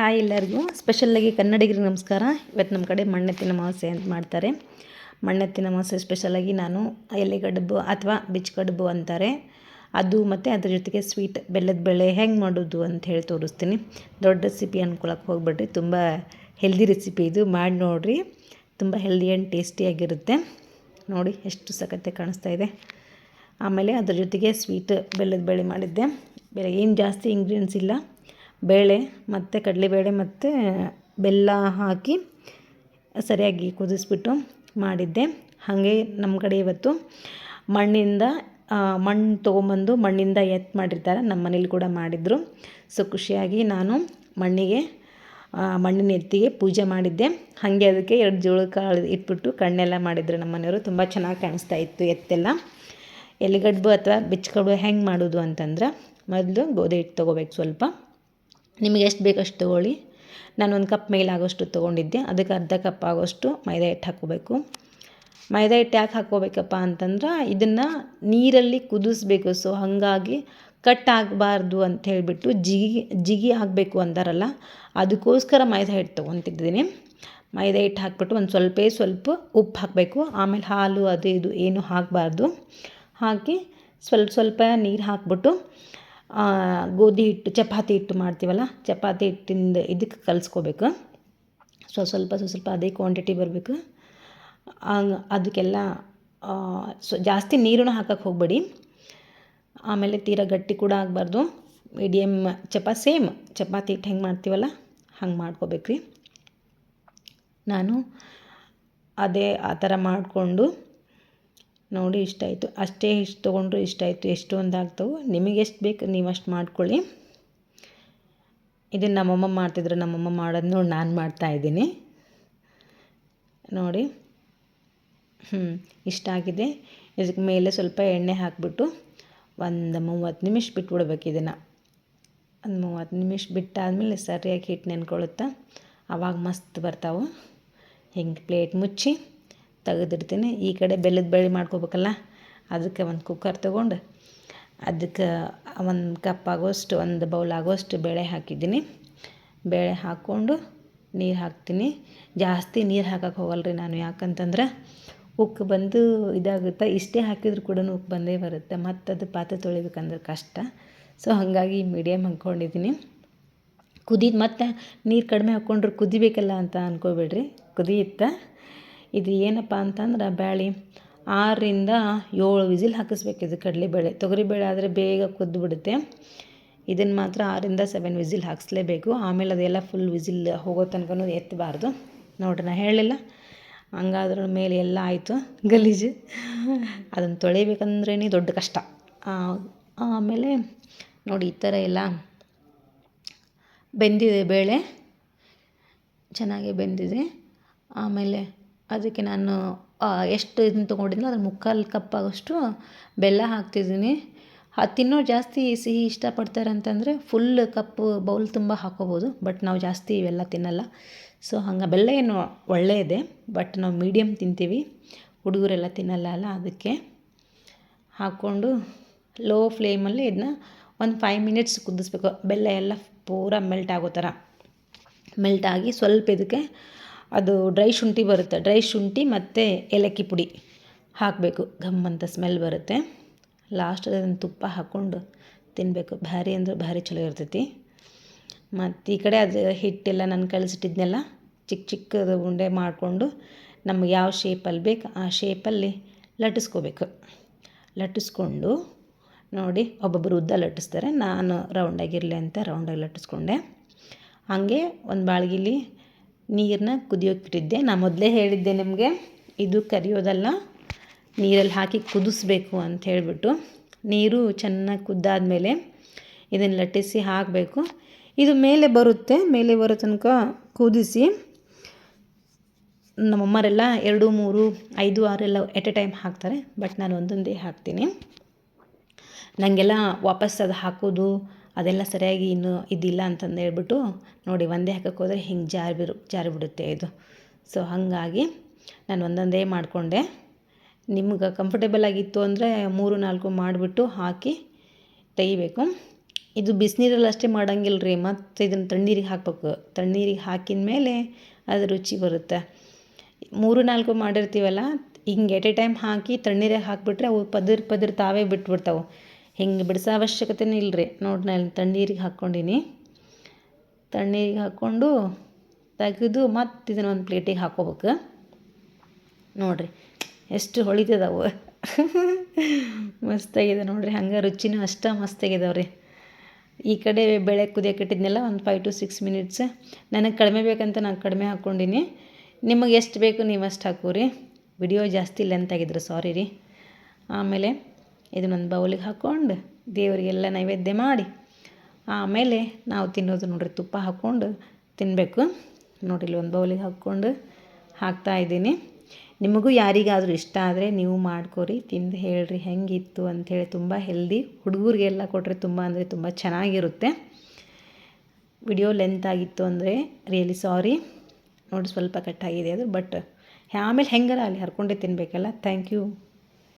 Hi ಎಲ್ಲರಿಗೂ ಸ್ಪೆಷಲ್ಲಾಗಿ ಕನ್ನಡಿಗರಿಗೆ ನಮಸ್ಕಾರ. ಇವತ್ತು ನಮ್ಮ ಕಡೆ ಮಣ್ಣೆತ್ತಿನ ಅಮಾವಾಸ್ಯೆ ಅಂತ ಮಾಡ್ತಾರೆ. ಮಣ್ಣೆತ್ತಿನ ಅಮಾವಾಸ್ಯೆ ಸ್ಪೆಷಲಾಗಿ ನಾನು ಎಲೆಗಡುಬು ಅಥವಾ ಬಿಚ್ಚಕಡುಬು ಅಂತಾರೆ ಅದು ಮತ್ತು ಅದ್ರ ಜೊತೆಗೆ ಸ್ವೀಟ್ ಬೆಲ್ಲದ ಬೇಳೆ ಹೆಂಗೆ ಮಾಡೋದು ಅಂತ ಹೇಳಿ ತೋರಿಸ್ತೀನಿ. ದೊಡ್ಡ ರೆಸಿಪಿ ಅಂದ್ಕೊಳಕ್ಕೆ ಹೋಗ್ಬೇಡ್ರಿ, ತುಂಬ ಹೆಲ್ದಿ ರೆಸಿಪಿ ಇದು, ಮಾಡಿ ನೋಡಿರಿ. ತುಂಬ ಹೆಲ್ದಿ ಆ್ಯಂಡ್ ಟೇಸ್ಟಿಯಾಗಿರುತ್ತೆ. ನೋಡಿ ಎಷ್ಟು ಸಖತ್ತೆ ಕಾಣಿಸ್ತಾ ಇದೆ. ಆಮೇಲೆ ಅದ್ರ ಜೊತೆಗೆ ಸ್ವೀಟ್ ಬೆಲ್ಲದ ಬೇಳೆ ಮಾಡಿದ್ದೆ. ಬೇರೆ ಏನು ಜಾಸ್ತಿ ಇಂಗ್ರೀಡಿಯೆಂಟ್ಸ್ ಇಲ್ಲ, ಬೇಳೆ ಮತ್ತು ಕಡಲೆಬೇಳೆ ಮತ್ತು ಬೆಲ್ಲ ಹಾಕಿ ಸರಿಯಾಗಿ ಕುದಿಸ್ಬಿಟ್ಟು ಮಾಡಿದ್ದೆ. ಹಾಗೆ ನಮ್ಮ ಕಡೆ ಇವತ್ತು ಮಣ್ಣಿಂದ ಮಣ್ಣು ತೊಗೊಂಬಂದು ಮಣ್ಣಿಂದ ಎತ್ತು ಮಾಡಿರ್ತಾರೆ, ನಮ್ಮ ಮನೇಲಿ ಕೂಡ ಮಾಡಿದರು. ಸೊ ಖುಷಿಯಾಗಿ ನಾನು ಮಣ್ಣಿನ ಎತ್ತಿಗೆ ಪೂಜೆ ಮಾಡಿದ್ದೆ. ಹಾಗೆ ಅದಕ್ಕೆ 2 ಜೋಳ ಕಾಳು ಇಟ್ಬಿಟ್ಟು ಕಣ್ಣೆಲ್ಲ ಮಾಡಿದ್ರು ನಮ್ಮ ಮನೆಯವರು. ತುಂಬ ಚೆನ್ನಾಗಿ ಕಾಣಿಸ್ತಾ ಇತ್ತು ಎತ್ತೆಲ್ಲ. ಎಲೆಗಡ್ಬು ಅಥವಾ ಬಿಚ್ಚಕಡುಬು ಹೆಂಗೆ ಮಾಡೋದು ಅಂತಂದ್ರೆ, ಮೊದಲು ಗೋಧಿ ಹಿಟ್ಟು ತೊಗೋಬೇಕು. ಸ್ವಲ್ಪ ನಿಮಗೆ ಎಷ್ಟು ಬೇಕಷ್ಟು ತೊಗೊಳ್ಳಿ. ನಾನು 1 ಕಪ್ ಮೇಲಾಗೋಷ್ಟು ತೊಗೊಂಡಿದ್ದೆ. ಅದಕ್ಕೆ ಅರ್ಧ ಕಪ್ ಆಗೋಷ್ಟು ಮೈದಾ ಹಿಟ್ಟು ಹಾಕ್ಕೋಬೇಕು. ಮೈದಾ ಹಿಟ್ಟು ಯಾಕೆ ಹಾಕ್ಕೋಬೇಕಪ್ಪ ಅಂತಂದ್ರೆ, ಇದನ್ನು ನೀರಲ್ಲಿ ಕುದಿಸ್ಬೇಕು. ಸೊ ಹಾಗಾಗಿ ಕಟ್ ಆಗಬಾರ್ದು ಅಂತ ಹೇಳಿಬಿಟ್ಟು ಜಿಗಿ ಆಗಬೇಕು ಅಂತಾರಲ್ಲ, ಅದಕ್ಕೋಸ್ಕರ ಮೈದಾ ಹಿಟ್ಟು ತೊಗೊತಿದ್ದೀನಿ. ಮೈದಾ ಹಿಟ್ಟು ಹಾಕ್ಬಿಟ್ಟು ಒಂದು ಸ್ವಲ್ಪ ಉಪ್ಪು ಹಾಕಬೇಕು. ಆಮೇಲೆ ಹಾಲು ಅದು ಇದು ಏನು ಹಾಕಬಾರ್ದು. ಹಾಕಿ ಸ್ವಲ್ಪ ನೀರು ಹಾಕ್ಬಿಟ್ಟು ಗೋಧಿ ಹಿಟ್ಟು ಚಪಾತಿ ಹಿಟ್ಟು ಮಾಡ್ತೀವಲ್ಲ, ಚಪಾತಿ ಹಿಟ್ಟಿಂದ ಇದಕ್ಕೆ ಕಲಿಸ್ಕೋಬೇಕು. ಸ್ವಲ್ಪ ಅದೇ ಕ್ವಾಂಟಿಟಿ ಬರಬೇಕು. ಅದಕ್ಕೆಲ್ಲ ಜಾಸ್ತಿ ನೀರನ್ನು ಹಾಕಕ್ಕೆ ಹೋಗಬೇಡಿ. ಆಮೇಲೆ ತೀರಾ ಗಟ್ಟಿ ಕೂಡ ಆಗಬಾರ್ದು, ಮೀಡಿಯಮ್ ಚಪಾತಿ ಹಿಟ್ಟು ಹೆಂಗೆ ಮಾಡ್ತೀವಲ್ಲ ಹಂಗೆ ಮಾಡ್ಕೋಬೇಕು ರೀ. ನಾನು ಆ ಥರ ಮಾಡಿಕೊಂಡು ನೋಡಿ ಇಷ್ಟಾಯಿತು. ಅಷ್ಟೇ ಇಷ್ಟು ತೊಗೊಂಡ್ರು ಇಷ್ಟಾಯಿತು. ಎಷ್ಟು ಒಂದು ಆಗ್ತವೆ, ನಿಮಗೆ ಎಷ್ಟು ಬೇಕು ನೀವು ಅಷ್ಟು ಮಾಡ್ಕೊಳ್ಳಿ. ಇದನ್ನು ನಮ್ಮಮ್ಮ ಮಾಡ್ತಿದ್ರು, ನಮ್ಮಮ್ಮ ಮಾಡೋದು ನೋಡಿ ನಾನು ಮಾಡ್ತಾಯಿದ್ದೀನಿ ನೋಡಿ. ಇಷ್ಟಾಗಿದೆ. ಇದಕ್ಕೆ ಮೇಲೆ ಸ್ವಲ್ಪ ಎಣ್ಣೆ ಹಾಕಿಬಿಟ್ಟು ಒಂದು 30 ನಿಮಿಷ ಬಿಟ್ಬಿಡ್ಬೇಕು. ಇದನ್ನು ಒಂದು 30 ನಿಮಿಷ ಬಿಟ್ಟಾದಮೇಲೆ ಸರಿಯಾಗಿ ಹಿಟ್ಟು ನೆನ್ಕೊಳ್ಳುತ್ತಾ, ಆವಾಗ ಮಸ್ತ್ ಬರ್ತಾವೆ. ಹಿಂಗೆ ಪ್ಲೇಟ್ ಮುಚ್ಚಿ ತೆಗೆದಿಡ್ತೀನಿ. ಈ ಕಡೆ ಬೆಲ್ಲದ ಬೇಳೆ ಮಾಡ್ಕೋಬೇಕಲ್ಲ, ಅದಕ್ಕೆ ಒಂದು ಕುಕ್ಕರ್ ತೊಗೊಂಡು ಅದಕ್ಕೆ 1 ಕಪ್ ಆಗೋಷ್ಟು, 1 ಬೌಲ್ ಆಗೋಷ್ಟು ಬೇಳೆ ಹಾಕಿದ್ದೀನಿ. ಬೇಳೆ ಹಾಕ್ಕೊಂಡು ನೀರು ಹಾಕ್ತೀನಿ. ಜಾಸ್ತಿ ನೀರು ಹಾಕಕ್ಕೆ ಹೋಗಲ್ರಿ ನಾನು, ಯಾಕಂತಂದ್ರೆ ಉಕ್ಕು ಬಂದು ಇದಾಗುತ್ತೆ. ಇಷ್ಟೇ ಹಾಕಿದ್ರು ಕೂಡ ಉಕ್ಕು ಬಂದೇ ಬರುತ್ತೆ, ಮತ್ತು ಅದು ಪಾತ್ರೆ ತೊಳಿಬೇಕಂದ್ರೆ ಕಷ್ಟ. ಸೊ ಹಾಗಾಗಿ ಮೀಡಿಯಮ್ ಹಾಕ್ಕೊಂಡಿದ್ದೀನಿ. ಮತ್ತು ನೀರು ಕಡಿಮೆ ಹಾಕ್ಕೊಂಡ್ರೆ ಕುದಿಬೇಕಲ್ಲ ಅಂತ ಅಂದ್ಕೋಬೇಡ್ರಿ, ಕುದಿಯುತ್ತೆ. ಇದು ಏನಪ್ಪ ಅಂತಂದ್ರೆ ಬ್ಯಾಳೆ 6 ರಿಂದ 7 ವಿಸಿಲ್ ಹಾಕಿಸ್ಬೇಕು. ಇದು ಕಡಲೆಬೇಳೆ, ತೊಗರಿಬೇಳೆ ಆದರೆ ಬೇಗ ಕುದ್ದುಬಿಡುತ್ತೆ. ಇದನ್ನು ಮಾತ್ರ 6 ರಿಂದ 7 ವಿಸಿಲ್ ಹಾಕಿಸ್ಲೇಬೇಕು. ಆಮೇಲೆ ಅದೆಲ್ಲ ಫುಲ್ ವಿಸಿಲ್ ಹೋಗೋ ತನಕ ಎತ್ತಬಾರ್ದು. ನೋಡ್ರಿ ನಾನು ಹೇಳಲಿಲ್ಲ, ಹಂಗಾದ್ರ ಮೇಲೆ ಎಲ್ಲ ಆಯಿತು ಗಲೀಜು. ಅದನ್ನು ತೊಳಿಬೇಕಂದ್ರೇ ದೊಡ್ಡ ಕಷ್ಟ. ಆಮೇಲೆ ನೋಡಿ ಈ ಥರ ಎಲ್ಲ ಬೆಂದಿದೆ, ಬೇಳೆ ಚೆನ್ನಾಗಿ ಬೆಂದಿದೆ. ಆಮೇಲೆ ಅದಕ್ಕೆ ನಾನು ಎಷ್ಟು ಇದನ್ನು ತೊಗೊಂಡಿದ್ನೋ ಅದ್ರ 3/4 ಕಪ್ ಆಗೋಷ್ಟು ಬೆಲ್ಲ ಹಾಕ್ತಿದ್ದೀನಿ. ತಿನ್ನೋರು ಜಾಸ್ತಿ ಸಿಹಿ ಇಷ್ಟಪಡ್ತಾರೆ ಅಂತಂದರೆ ಫುಲ್ ಕಪ್ಪು ಬೌಲ್ ತುಂಬ ಹಾಕ್ಕೋಬೋದು. ಬಟ್ ನಾವು ಜಾಸ್ತಿ ಇವೆಲ್ಲ ತಿನ್ನಲ್ಲ. ಸೊ ಹಂಗೆ ಬೆಲ್ಲ ಏನು ಒಳ್ಳೆಯದೇ, ಬಟ್ ನಾವು ಮೀಡಿಯಮ್ ತಿಂತೀವಿ, ಹುಡುಗರೆಲ್ಲ ತಿನ್ನಲ್ಲ ಅಲ್ಲ, ಅದಕ್ಕೆ ಹಾಕ್ಕೊಂಡು ಲೋ ಫ್ಲೇಮಲ್ಲಿ ಇದನ್ನ ಒಂದು 5 ಮಿನಿಟ್ಸ್ ಕುದಿಸ್ಬೇಕು. ಬೆಲ್ಲ ಎಲ್ಲ ಪೂರ ಮೆಲ್ಟ್ ಆಗೋ ಥರ ಮೆಲ್ಟಾಗಿ ಸ್ವಲ್ಪ ಇದಕ್ಕೆ ಅದು ಡ್ರೈ ಶುಂಠಿ ಬರುತ್ತೆ, ಡ್ರೈ ಶುಂಠಿ ಮತ್ತು ಏಲಕ್ಕಿ ಪುಡಿ ಹಾಕಬೇಕು. ಘಮ್ ಅಂತ ಸ್ಮೆಲ್ ಬರುತ್ತೆ. ಲಾಸ್ಟಲ್ಲಿ ಅದನ್ನು ತುಪ್ಪ ಹಾಕ್ಕೊಂಡು ತಿನ್ನಬೇಕು. ಭಾರಿ ಅಂದರೆ ಭಾರಿ ಚಲೋ ಇರ್ತೈತಿ. ಮತ್ತು ಈ ಕಡೆ ಅದು ಹಿಟ್ಟೆಲ್ಲ ನಾನು ಕಳಿಸಿಟ್ಟಿದ್ನೆಲ್ಲ ಚಿಕ್ಕದು ಉಂಡೆ ಮಾಡಿಕೊಂಡು ನಮ್ಗೆ ಯಾವ ಶೇಪಲ್ಲಿ ಬೇಕು ಆ ಶೇಪಲ್ಲಿ ಲಟ್ಟಿಸ್ಕೋಬೇಕು. ಲಟ್ಟಿಸ್ಕೊಂಡು ನೋಡಿ, ಒಬ್ಬೊಬ್ಬರು ಉದ್ದ ಲಟ್ಟಿಸ್ತಾರೆ, ನಾನು ರೌಂಡಾಗಿರಲಿ ಅಂತ ರೌಂಡಾಗಿ ಲಟ್ಟಿಸ್ಕೊಂಡೆ. ಹಾಗೆ ಒಂದು ಬಾಳ್ಗಿಲಿ ನೀರನ್ನ ಕುದಿಯೋಕ್ಕಿಟ್ಟಿದ್ದೆ. ನಾನು ಮೊದಲೇ ಹೇಳಿದ್ದೆ ನಿಮಗೆ, ಇದು ಕರಿಯೋದಲ್ಲ, ನೀರಲ್ಲಿ ಹಾಕಿ ಕುದಿಸ್ಬೇಕು ಅಂತ ಹೇಳಿಬಿಟ್ಟು. ನೀರು ಚೆನ್ನಾಗಿ ಕುದ್ದಾದಮೇಲೆ ಇದನ್ನು ಲಟ್ಟಿಸಿ ಹಾಕಬೇಕು. ಇದು ಮೇಲೆ ಬರುತ್ತೆ, ಮೇಲೆ ಬರೋ ತನಕ ಕುದಿಸಿ. ನಮ್ಮಮ್ಮರೆಲ್ಲ 2, 3, 5, 6 ಎಲ್ಲ ಎಟ್ ಎ ಟೈಮ್ ಹಾಕ್ತಾರೆ. ಬಟ್ ನಾನು ಒಂದೊಂದೇ ಹಾಕ್ತೀನಿ. ನನಗೆಲ್ಲ ವಾಪಸ್ ಅದು ಹಾಕೋದು ಅದೆಲ್ಲ ಸರಿಯಾಗಿ ಇನ್ನೂ ಇದಿಲ್ಲ ಅಂತಂದು ಹೇಳ್ಬಿಟ್ಟು ನೋಡಿ, ಒಂದೇ ಹಾಕಕ್ಕೆ ಹೋದರೆ ಹಿಂಗೆ ಜಾರಿ ಬಿಡುತ್ತೆ ಇದು. ಸೊ ಹಾಗಾಗಿ ನಾನು ಒಂದೊಂದೇ ಮಾಡಿಕೊಂಡೆ. ನಿಮ್ಗೆ ಕಂಫರ್ಟೇಬಲ್ ಆಗಿತ್ತು ಅಂದರೆ 3-4 ಮಾಡಿಬಿಟ್ಟು ಹಾಕಿ ತೆಗಿಬೇಕು. ಇದು ಬಿಸಿನೀರಲ್ಲಿ ಅಷ್ಟೇ ಮಾಡಂಗಿಲ್ಲ ರೀ, ಮತ್ತು ಇದನ್ನು ತಣ್ಣೀರಿಗೆ ಹಾಕ್ಬೇಕು. ತಣ್ಣೀರಿಗೆ ಹಾಕಿದ ಮೇಲೆ ಅದು ರುಚಿ ಬರುತ್ತೆ. 3-4 ಮಾಡಿರ್ತೀವಲ್ಲ, ಹಿಂಗೆ ಎಟ್ ಎ ಟೈಮ್ ಹಾಕಿ ತಣ್ಣೀರಿಗೆ ಹಾಕಿಬಿಟ್ರೆ ಅವು ಪದಿರ್ ತಾವೇ ಬಿಟ್ಬಿಡ್ತಾವೆ. ಹಿಂಗೆ ಬಿಡಿಸೋ ಅವಶ್ಯಕತೆನೇ ಇಲ್ಲ ರೀ. ನೋಡಿ ನಾನು ತಣ್ಣೀರಿಗೆ ಹಾಕ್ಕೊಂಡೀನಿ. ತಣ್ಣೀರಿಗೆ ಹಾಕ್ಕೊಂಡು ತೆಗೆದು ಮತ್ತು ಇದನ್ನು ಒಂದು ಪ್ಲೇಟಿಗೆ ಹಾಕ್ಕೋಬೇಕು. ನೋಡಿರಿ ಎಷ್ಟು ಹೊಳಿತದವು. ಮಸ್ತಾಗಿದೆ ನೋಡಿರಿ. ಹಂಗೆ ರುಚಿನೂ ಅಷ್ಟೇ ಮಸ್ತಾಗಿದಾವೆ ರೀ. ಈ ಕಡೆ ಬೇಳೆ ಕುದಿಯೋಕೆ ಇಟ್ಟಿದ್ನೆಲ್ಲ ಒಂದು 5 to 6 ಮಿನಿಟ್ಸ್. ನನಗೆ ಕಡಿಮೆ ಬೇಕಂತ ನಾನು ಕಡಿಮೆ ಹಾಕ್ಕೊಂಡೀನಿ. ನಿಮಗೆ ಎಷ್ಟು ಬೇಕು ನೀವು ಅಷ್ಟು ಹಾಕೋರಿ. ವಿಡಿಯೋ ಜಾಸ್ತಿ ಲೆಂತ್ ಆಗಿದ್ರೆ ಸಾರಿ ರೀ. ಆಮೇಲೆ ಇದನ್ನೊಂದು ಬೌಲಿಗೆ ಹಾಕ್ಕೊಂಡು ದೇವರಿಗೆಲ್ಲ ನೈವೇದ್ಯ ಮಾಡಿ ಆಮೇಲೆ ನಾವು ತಿನ್ನೋದು ನೋಡಿರಿ. ತುಪ್ಪ ಹಾಕ್ಕೊಂಡು ತಿನ್ನಬೇಕು. ನೋಡಿರಿ ಒಂದು ಬೌಲಿಗೆ ಹಾಕ್ಕೊಂಡು ಹಾಕ್ತಾಯಿದ್ದೀನಿ. ನಿಮಗೂ ಯಾರಿಗಾದರೂ ಇಷ್ಟ ಆದರೆ ನೀವು ಮಾಡ್ಕೊರಿ, ತಿಂದು ಹೇಳ್ರಿ ಹೆಂಗಿತ್ತು ಅಂಥೇಳಿ. ತುಂಬ ಹೆಲ್ದಿ, ಹುಡುಗರಿಗೆಲ್ಲ ಕೊಟ್ಟರೆ ತುಂಬ ಅಂದರೆ ತುಂಬ ಚೆನ್ನಾಗಿರುತ್ತೆ. ವಿಡಿಯೋ ಲೆಂತ್ ಆಗಿತ್ತು ಅಂದರೆ ರಿಯಲಿ ಸಾರಿ. ನೋಡಿ ಸ್ವಲ್ಪ ಕಟ್ಟಾಗಿದೆ ಅದು, ಬಟ್ ಆಮೇಲೆ ಹೆಂಗಾರ ಅಲ್ಲಿ ಹರ್ಕೊಂಡೇ ತಿನ್ನಬೇಕಲ್ಲ. Thank you.